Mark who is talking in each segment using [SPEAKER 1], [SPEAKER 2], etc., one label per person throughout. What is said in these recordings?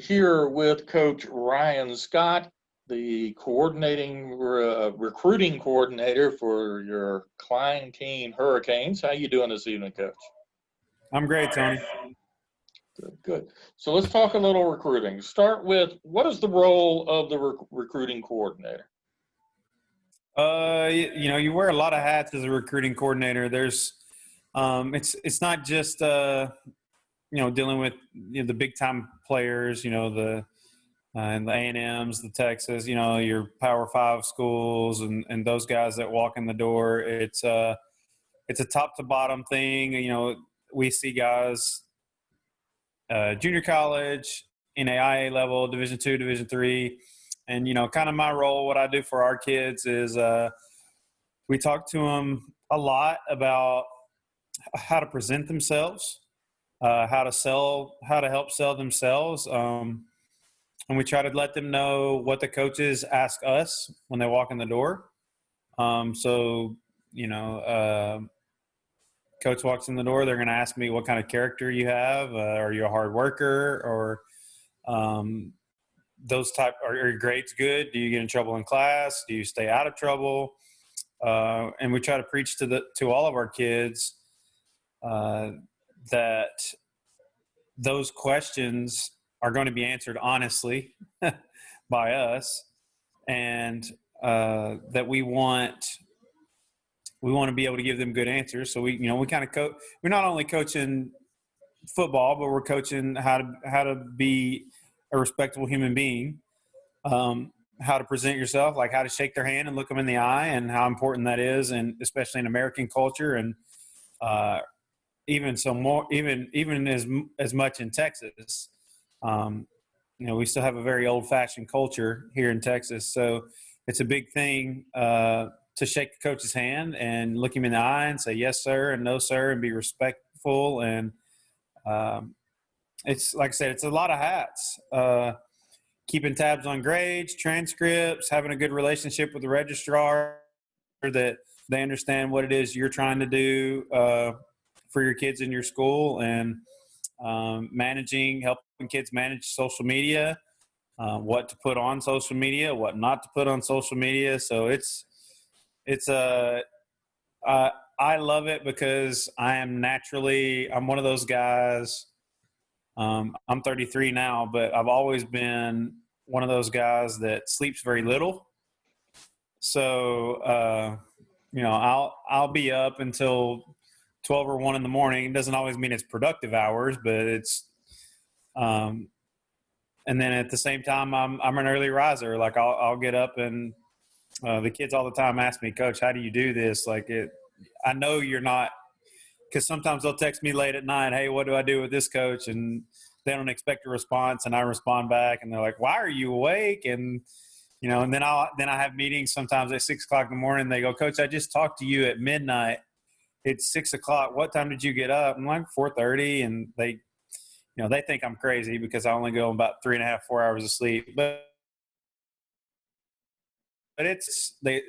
[SPEAKER 1] here with Coach Ryan Scott, the recruiting coordinator for your Klein Cain Hurricanes. How you doing this evening, Coach?
[SPEAKER 2] I'm great, Tony.
[SPEAKER 1] Good, good. So let's talk a little recruiting. Start with, what is the role of the recruiting coordinator?
[SPEAKER 2] You wear a lot of hats as a recruiting coordinator. It's not just dealing with the big time players, and the A&Ms, the Texas, your Power Five schools, and those guys that walk in the door. It's a top to bottom thing. We see guys, junior college, NAIA level, Division II, Division III. And, kind of my role, what I do for our kids is we talk to them a lot about how to present themselves, how to help sell themselves. And we try to let them know what the coaches ask us when they walk in the door. Coach walks in the door, they're going to ask me what kind of character you have. Are you a hard worker? Or are your grades good? Do you get in trouble in class? Do you stay out of trouble? And we try to preach to all of our kids that those questions are going to be answered honestly by us, and that we want to be able to give them good answers. So we kind of coach. We're not only coaching football, but we're coaching how to be a respectable human being, how to present yourself, like how to shake their hand and look them in the eye, and how important that is, and especially in American culture, and even as much in Texas. We still have a very old-fashioned culture here in Texas, so it's a big thing to shake the coach's hand and look him in the eye and say yes sir and no sir, and be respectful. And it's like I said, it's a lot of hats. Keeping tabs on grades, transcripts, having a good relationship with the registrar, that they understand what it is you're trying to do for your kids in your school, and helping kids manage social media, what to put on social media, what not to put on social media. So I love it because I'm one of those guys. I'm 33 now, but I've always been one of those guys that sleeps very little. So, I'll be up until 12 or 1 in the morning. It doesn't always mean it's productive hours, but it's, and then at the same time, I'm an early riser. Like I'll get up, and the kids all the time ask me, Coach, how do you do this? I know you're not, because sometimes they'll text me late at night, hey, what do I do with this, Coach? And they don't expect a response, and I respond back, and they're like, why are you awake? And, and then I have meetings sometimes at 6 o'clock in the morning. They go, Coach, I just talked to you at midnight. It's 6 o'clock. What time did you get up? I'm like 4:30. And they think I'm crazy because I only go about 3.5, 4 hours of sleep, but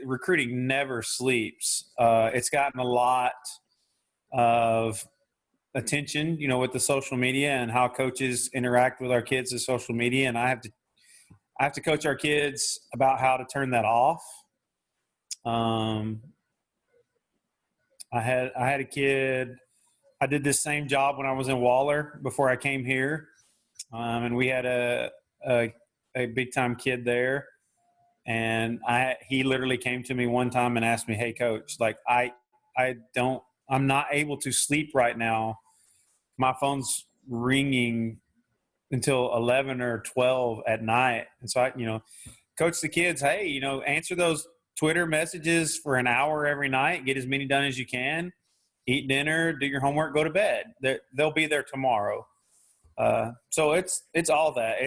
[SPEAKER 2] recruiting never sleeps. It's gotten a lot of attention, with the social media and how coaches interact with our kids' with social media. And I have to coach our kids about how to turn that off. I had a kid. I did this same job when I was in Waller before I came here, and we had a big time kid there. And he literally came to me one time and asked me, "Hey, Coach, I'm not able to sleep right now. My phone's ringing until 11 or 12 at night." And so I, coach the kids, hey, answer those Twitter messages for an hour every night, get as many done as you can, eat dinner, do your homework, go to bed. They'll be there tomorrow. So it's all that.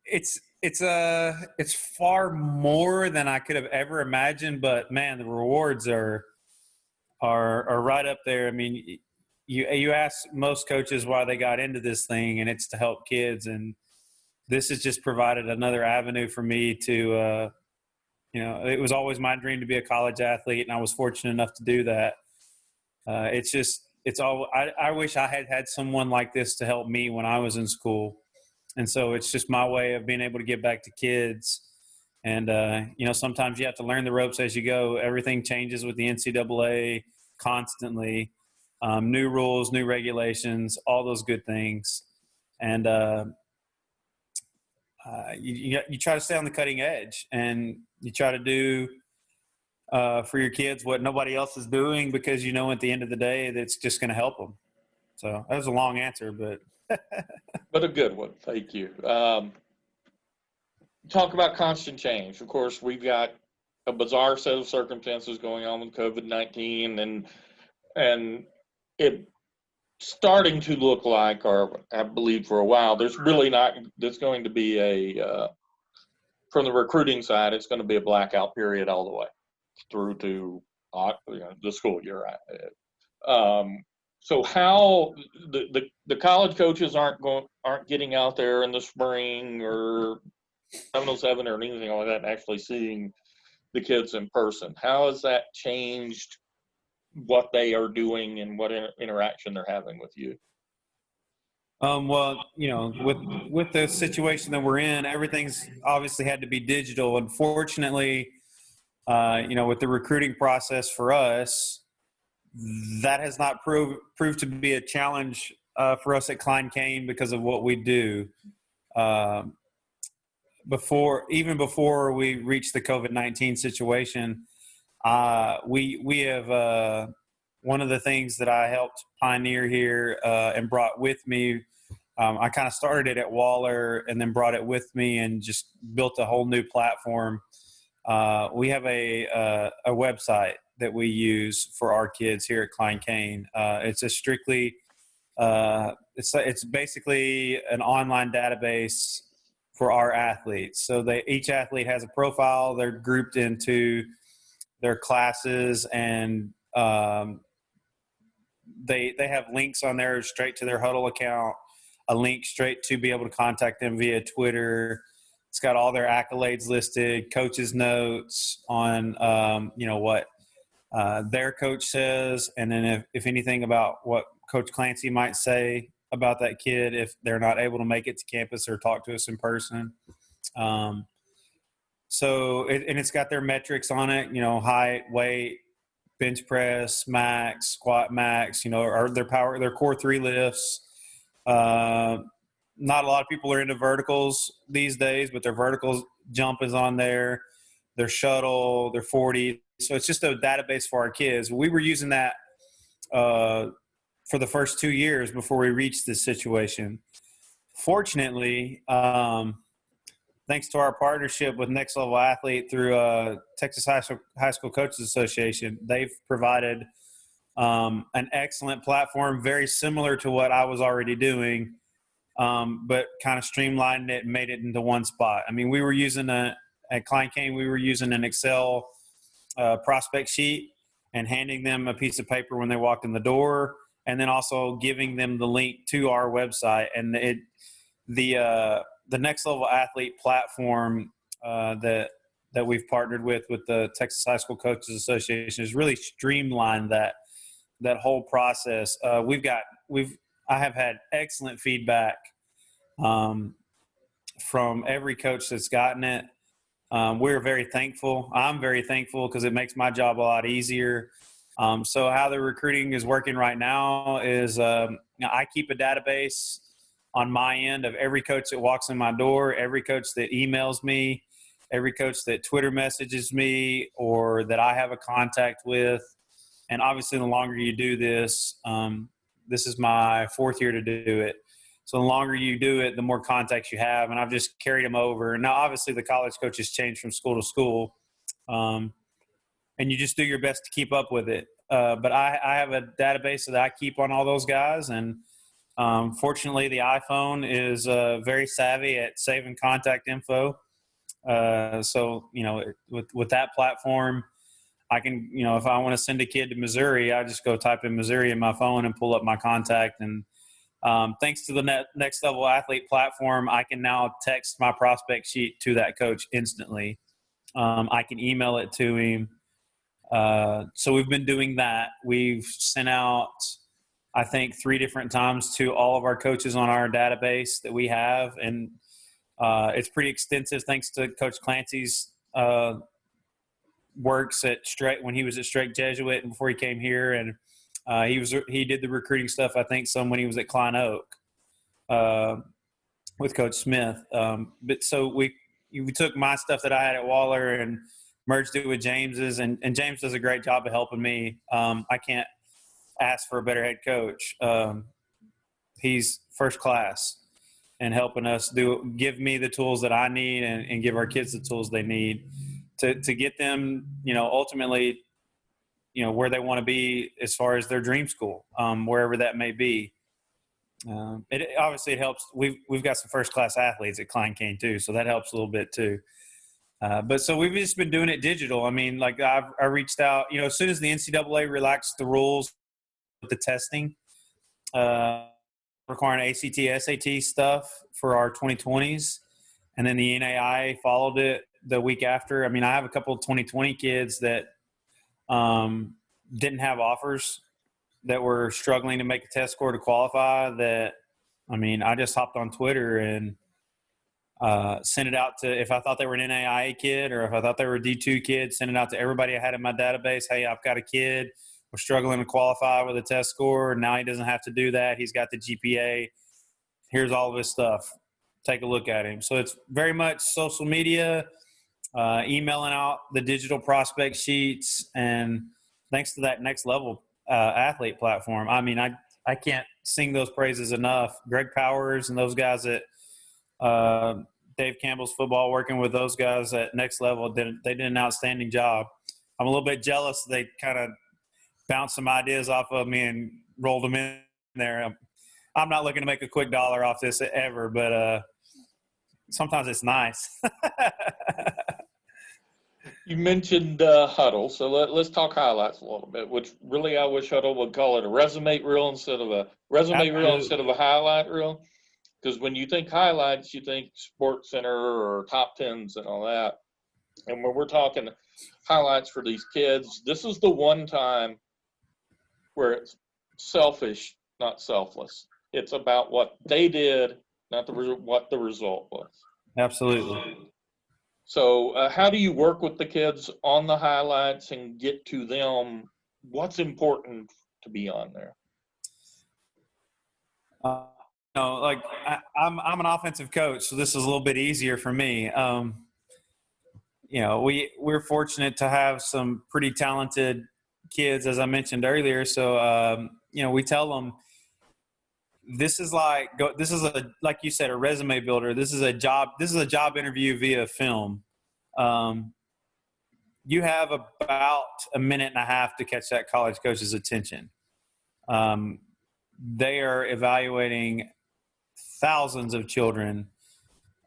[SPEAKER 2] It's far more than I could have ever imagined, but man, the rewards are right up there. I mean, you ask most coaches why they got into this thing, and it's to help kids. And this has just provided another avenue for me to, it was always my dream to be a college athlete, and I was fortunate enough to do that. It's just, I wish I had had someone like this to help me when I was in school. And so it's just my way of being able to get back to kids. And, sometimes you have to learn the ropes as you go. Everything changes with the NCAA constantly. New rules, new regulations, all those good things. And you try to stay on the cutting edge, and you try to do for your kids what nobody else is doing, because at the end of the day, that's just going to help them. So that was a long answer, but
[SPEAKER 1] But a good one. Thank you. Talk about constant change. Of course, we've got a bizarre set of circumstances going on with COVID-19, and it starting to look like, or I believe for a while, there's going to be from the recruiting side, it's going to be a blackout period all the way through to the school year. So how the college coaches aren't getting out there in the spring or 707 or anything like that and actually seeing the kids in person. How has that changed what they are doing and what interaction they're having with you?
[SPEAKER 2] Well, with the situation that we're in, everything's obviously had to be digital. Unfortunately, with the recruiting process for us, that has not proved to be a challenge for us at Klein Cain because of what we do. Before we reached the COVID-19 situation, we have one of the things that I helped pioneer here and brought with me. I kind of started it at Waller and then brought it with me and just built a whole new platform. We have a website that we use for our kids here at Klein Cain. It's a strictly it's basically an online database for our athletes. So each athlete has a profile. They're grouped into their classes, and they have links on there straight to their Huddle account, a link straight to be able to contact them via Twitter. It's got all their accolades listed, coaches' notes on what their coach says, and then if anything about what Coach Clancy might say about that kid if they're not able to make it to campus or talk to us in person. It's got their metrics on it, height, weight, bench press, max, squat max, or their core 3 lifts. Not a lot of people are into verticals these days, but their verticals jump is on there, their shuttle, their 40. So it's just a database for our kids. We were using that for the first 2 years before we reached this situation. Fortunately, thanks to our partnership with Next Level Athlete through Texas High School Coaches Association, they've provided an excellent platform, very similar to what I was already doing, but kind of streamlined it and made it into one spot. I mean, we were using at Klein Cain, we were using an Excel prospect sheet and handing them a piece of paper when they walked in the door, and then also giving them the link to our website. And the Next Level Athlete platform that we've partnered with the Texas High School Coaches Association has really streamlined that whole process. I have had excellent feedback from every coach that's gotten it. We're very thankful. I'm very thankful because it makes my job a lot easier. So how the recruiting is working right now is I keep a database on my end of every coach that walks in my door, every coach that emails me, every coach that Twitter messages me or that I have a contact with. And obviously the longer you do this, this is my 4th year to do it. So the longer you do it, the more contacts you have. And I've just carried them over. Now, obviously the college coaches change from school to school. And you just do your best to keep up with it. But I have a database that I keep on all those guys. And fortunately, the iPhone is very savvy at saving contact info. So, with that platform, I can, if I want to send a kid to Missouri, I just go type in Missouri in my phone and pull up my contact. And thanks to the Next Level Athlete platform, I can now text my prospect sheet to that coach instantly. I can email it to him. So we've been doing that. We've sent out I think 3 different times to all of our coaches on our database that we have. And it's pretty extensive thanks to Coach Clancy's works at Straight when he was at Straight Jesuit and before he came here. And he did the recruiting stuff, I think, some when he was at Klein Oak with Coach Smith. But so we took my stuff that I had at Waller and merged it with James's, and James does a great job of helping me. I can't ask for a better head coach. He's first class and helping us give me the tools that I need and give our kids the tools they need to get them, ultimately, where they want to be as far as their dream school, wherever that may be. It helps. We've got some first class athletes at Klein Cain too, so that helps a little bit too. But so we've just been doing it digital. I mean, like I reached out, as soon as the NCAA relaxed the rules with the testing, requiring ACT, SAT stuff for our 2020s, and then the NAIA followed it the week after. I mean, I have a couple of 2020 kids that didn't have offers, that were struggling to make a test score to qualify. I just hopped on Twitter and sent it out to, if I thought they were an NAIA kid or if I thought they were a D2 kid, sent it out to everybody I had in my database. Hey, I've got a kid. We're struggling to qualify with a test score. Now he doesn't have to do that. He's got the GPA. Here's all of his stuff. Take a look at him. So it's very much social media, emailing out the digital prospect sheets, and thanks to that next level athlete platform. I mean, I can't sing those praises enough. Greg Powers and those guys at Dave Campbell's football, working with those guys at next level, they did an outstanding job. I'm a little bit jealous. They kind of bounced some ideas off of me and rolled them in there. I'm not looking to make a quick dollar off this ever, but sometimes it's nice.
[SPEAKER 1] You mentioned Huddle, so let's talk highlights a little bit, which really I wish Huddle would call it a resume reel instead of a highlight reel. Because when you think highlights, you think Sports Center or top tens and all that. And when we're talking highlights for these kids, this is the one time where it's selfish, not selfless. It's about what they did, not what the result was.
[SPEAKER 2] Absolutely.
[SPEAKER 1] So how do you work with the kids on the highlights and get to them what's important to be on there?
[SPEAKER 2] I'm an offensive coach, so this is a little bit easier for me. We're fortunate to have some pretty talented kids, as I mentioned earlier. So, we tell them this is like you said, a resume builder. This is a job interview via film. You have about a minute and a half to catch that college coach's attention. They are evaluating thousands of children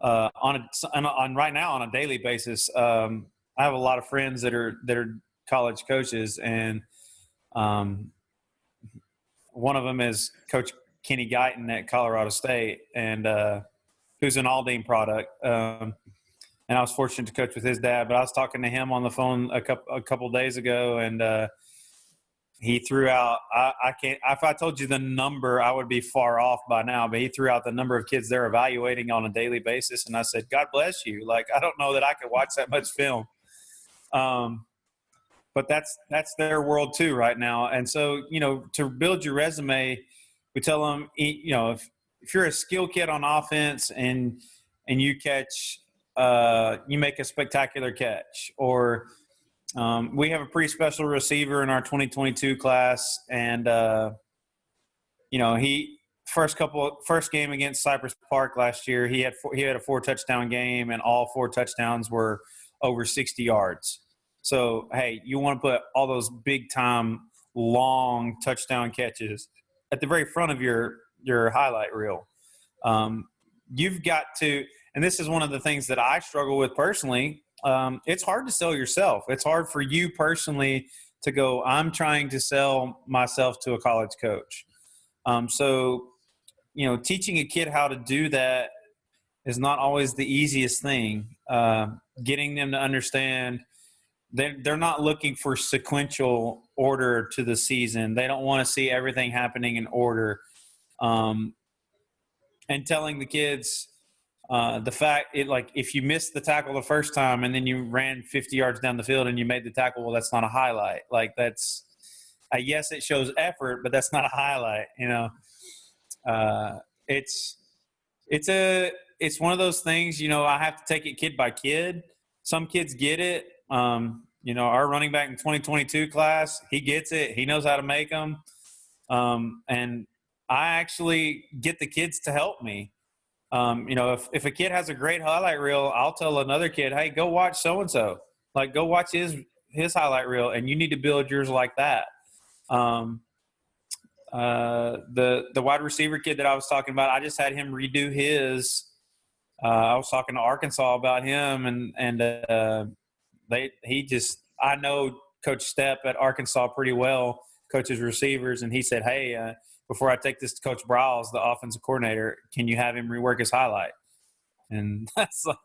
[SPEAKER 2] on right now on a daily basis. I have a lot of friends that are college coaches, and one of them is Coach Kenny Guyton at Colorado State, and who's an Aldine product. And I was fortunate to coach with his dad, but I was talking to him on the phone a couple days ago, and he threw out, if I told you the number, I would be far off by now, but he threw out the number of kids they're evaluating on a daily basis. And I said, God bless you. Like, I don't know that I could watch that much film. But that's their world too right now. And so, to build your resume, we tell them, if you're a skill kid on offense and you catch, you make a spectacular catch, or we have a pretty special receiver in our 2022 class, and he first game against Cypress Park last year, he had a 4-touchdown game, and all 4 touchdowns were over 60 yards. So hey, you want to put all those big time long touchdown catches at the very front of your highlight reel. You've got to, and this is one of the things that I struggle with personally. It's hard to sell yourself. It's hard for you personally to go, I'm trying to sell myself to a college coach. So, teaching a kid how to do that is not always the easiest thing. Getting them to understand they're not looking for sequential order to the season. They don't want to see everything happening in order. And telling the kids the fact like if you missed the tackle the first time and then you ran 50 yards down the field and you made the tackle, well, that's not a highlight. Like that's yes, it shows effort, but that's not a highlight. It's one of those things. I have to take it kid by kid. Some kids get it. Our running back in 2022 class, he gets it. He knows how to make them. And I actually get the kids to help me. If a kid has a great highlight reel, I'll tell another kid, hey, go watch so-and-so. Like, go watch his highlight reel, and you need to build yours like that. The wide receiver kid that I was talking about, I just had him redo his. I was talking to Arkansas about him, and I know Coach Stepp at Arkansas pretty well, coaches receivers, and he said, hey, before I take this to Coach Browse, the offensive coordinator, can you have him rework his highlight? And that's like,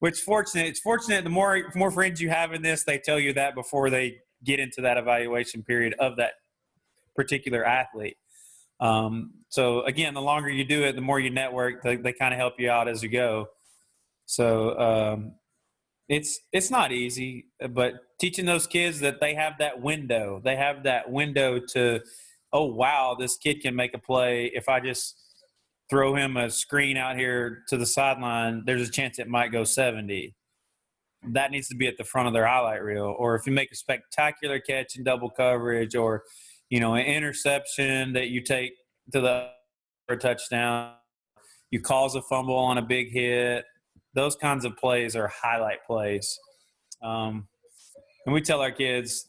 [SPEAKER 2] it's fortunate. The more friends you have in this, they tell you that before they get into that evaluation period of that particular athlete. So again, the longer you do it, the more you network, they kind of help you out as you go. So it's not easy, but teaching those kids that they have that window to, oh, wow, this kid can make a play. If I just throw him a screen out here to the sideline, there's a chance it might go 70. That needs to be at the front of their highlight reel. Or if you make a spectacular catch in double coverage, or, an interception that you take to the touchdown, you cause a fumble on a big hit, those kinds of plays are highlight plays. And we tell our kids,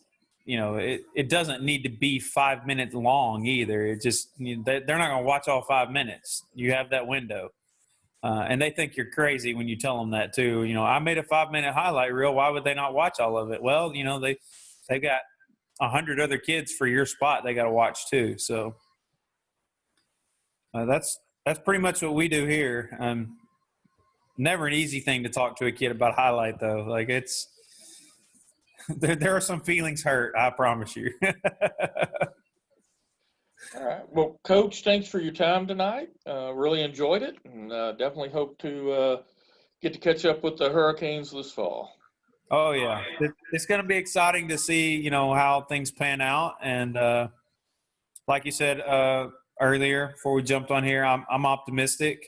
[SPEAKER 2] it doesn't need to be 5 minutes long either. It just, they're not going to watch all 5 minutes. You have that window. And they think you're crazy when you tell them that too. I made a 5-minute highlight reel. Why would they not watch all of it? Well, they got 100 other kids for your spot they got to watch too. So that's pretty much what we do here. Never an easy thing to talk to a kid about highlight though. Like it's, there are some feelings hurt, I promise you.
[SPEAKER 1] All right. Well, Coach, thanks for your time tonight. Really enjoyed it, and definitely hope to get to catch up with the Hurricanes this fall.
[SPEAKER 2] Oh, yeah. It's going to be exciting to see, how things pan out. And like you said earlier before we jumped on here, I'm optimistic.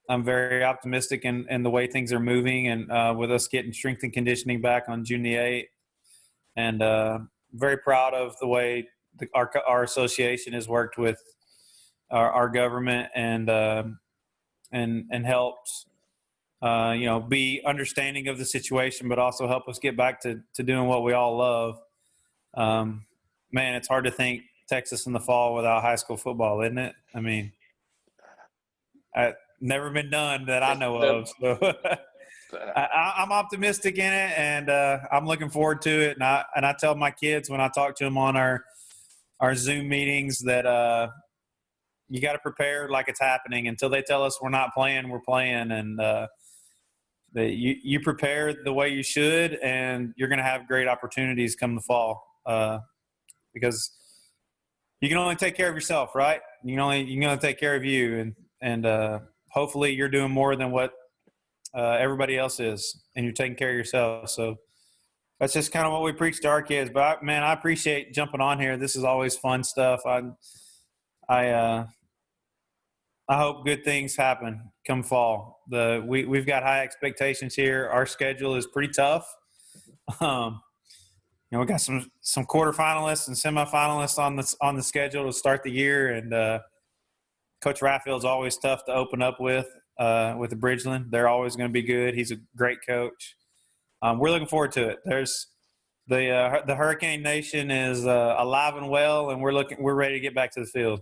[SPEAKER 2] I'm very optimistic in the way things are moving, and with us getting strength and conditioning back on June the 8th. And very proud of the way our association has worked with our government and helped, be understanding of the situation, but also help us get back to doing what we all love. Man, it's hard to think Texas in the fall without high school football, isn't it? I mean, never been done that I know of. So I'm optimistic in it, and I'm looking forward to it. And I tell my kids when I talk to them on our Zoom meetings that you got to prepare like it's happening. Until they tell us we're not playing, we're playing. And that you prepare the way you should, and you're going to have great opportunities come the fall, because you can only take care of yourself, right? You can only take care of you, and hopefully you're doing more than what everybody else is, and you're taking care of yourself. So that's just kind of what we preach to our kids. But I appreciate jumping on here. This is always fun stuff. I hope good things happen come fall. We've got high expectations here. Our schedule is pretty tough. We got some quarterfinalists and semifinalists on the schedule to start the year, and Coach Raffield's always tough to open up with the Bridgeland. They're always going to be good. He's a great coach. We're looking forward to it. There's the Hurricane Nation is alive and well, and we're ready to get back to the field.